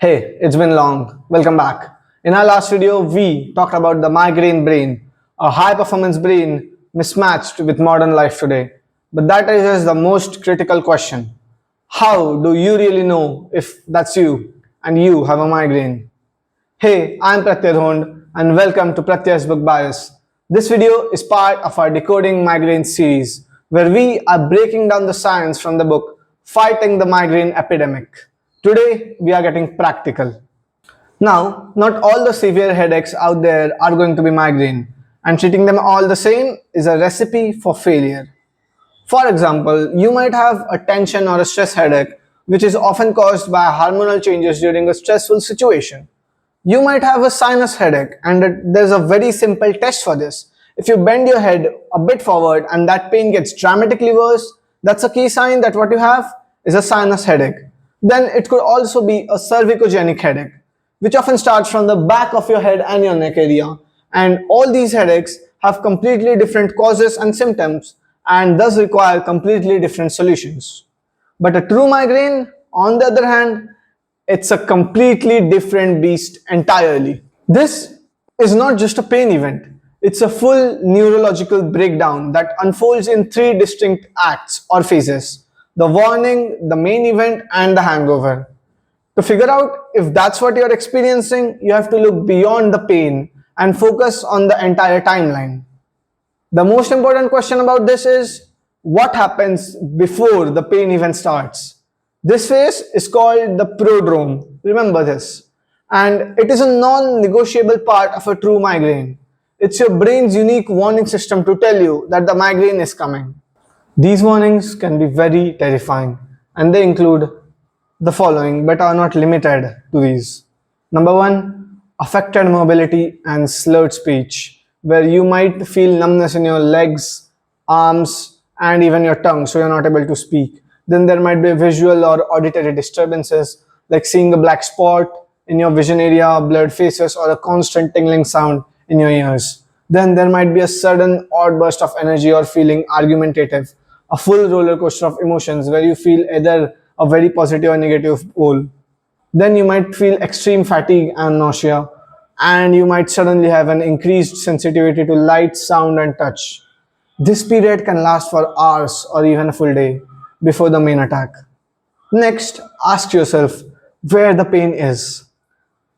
Hey, it's been long. Welcome back. In our last video, we talked about the migraine brain, a high performance brain mismatched with modern life today. But that raises the most critical question. How do you really know if that's you and you have a migraine? Hey, I'm Pratyadhond and welcome to Pratyah's Book Bias. This video is part of our Decoding Migraines series where we are breaking down the science from the book Fighting the Migraine Epidemic. Today, we are getting practical. Now, not all the severe headaches out there are going to be migraine, and treating them all the same is a recipe for failure. For example, you might have a tension or a stress headache, which is often caused by hormonal changes during a stressful situation. You might have a sinus headache, and there's a very simple test for this. If you bend your head a bit forward and that pain gets dramatically worse, that's a key sign that what you have is a sinus headache. Then it could also be a cervicogenic headache, which often starts from the back of your head and your neck area. And all these headaches have completely different causes and symptoms and thus require completely different solutions. But a true migraine, on the other hand, it's a completely different beast entirely. This is not just a pain event, it's a full neurological breakdown that unfolds in three distinct acts or phases: the warning, the main event, and the hangover. To figure out if that's what you're experiencing, you have to look beyond the pain and focus on the entire timeline. The most important question about this is what happens before the pain event starts. This phase is called the prodrome. Remember this. And it is a non-negotiable part of a true migraine. It's your brain's unique warning system to tell you that the migraine is coming. These warnings can be very terrifying, and they include the following but are not limited to these. Number one, affected mobility and slurred speech, where you might feel numbness in your legs, arms, and even your tongue, so you're not able to speak. Then there might be visual or auditory disturbances, like seeing a black spot in your vision area, blurred faces, or a constant tingling sound in your ears. Then there might be a sudden odd burst of energy or feeling argumentative, a full roller coaster of emotions where you feel either a very positive or negative pole. Then you might feel extreme fatigue and nausea, and you might suddenly have an increased sensitivity to light, sound, and touch. This period can last for hours or even a full day before the main attack. Next, ask yourself where the pain is.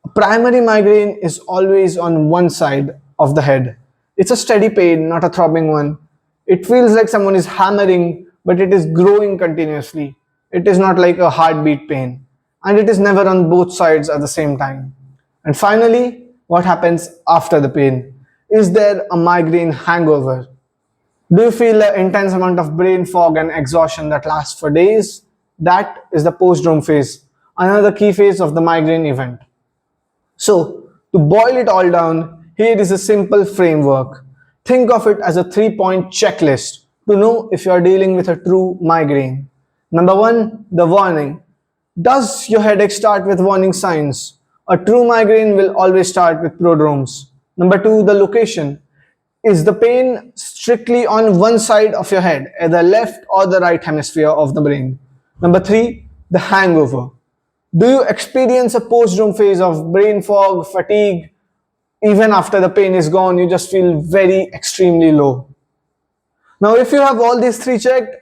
A primary migraine is always on one side of the head. It's a steady pain, not a throbbing one. It feels like someone is hammering, but it is growing continuously. It is not like a heartbeat pain, and it is never on both sides at the same time. And finally, what happens after the pain? Is there a migraine hangover? Do you feel an intense amount of brain fog and exhaustion that lasts for days? That is the postdrome phase, another key phase of the migraine event. So, to boil it all down, here is a simple framework. Think of it as a 3-point checklist to know if you are dealing with a true migraine. Number one, the warning. Does your headache start with warning signs? A true migraine will always start with prodromes. Number two, the location. Is the pain strictly on one side of your head, either left or the right hemisphere of the brain? Number three, the hangover. Do you experience a postdrome phase of brain fog, fatigue? Even after the pain is gone, you just feel very extremely low. Now, if you have all these three checked,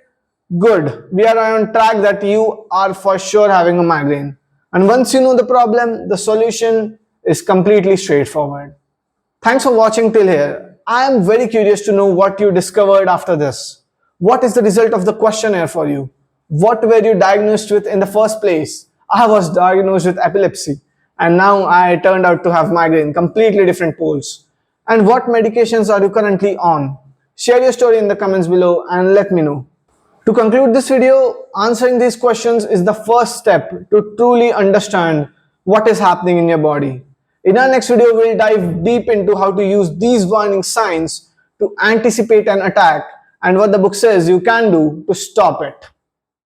good. We are on track that you are for sure having a migraine. And once you know the problem, the solution is completely straightforward. Thanks for watching till here. I am very curious to know what you discovered after this. What is the result of the questionnaire for you? What were you diagnosed with in the first place? I was diagnosed with epilepsy, and now I turned out to have migraine, completely different poles. And what medications are you currently on? Share your story in the comments below and let me know. To conclude this video, answering these questions is the first step to truly understand what is happening in your body. In our next video, we'll dive deep into how to use these warning signs to anticipate an attack and what the book says you can do to stop it.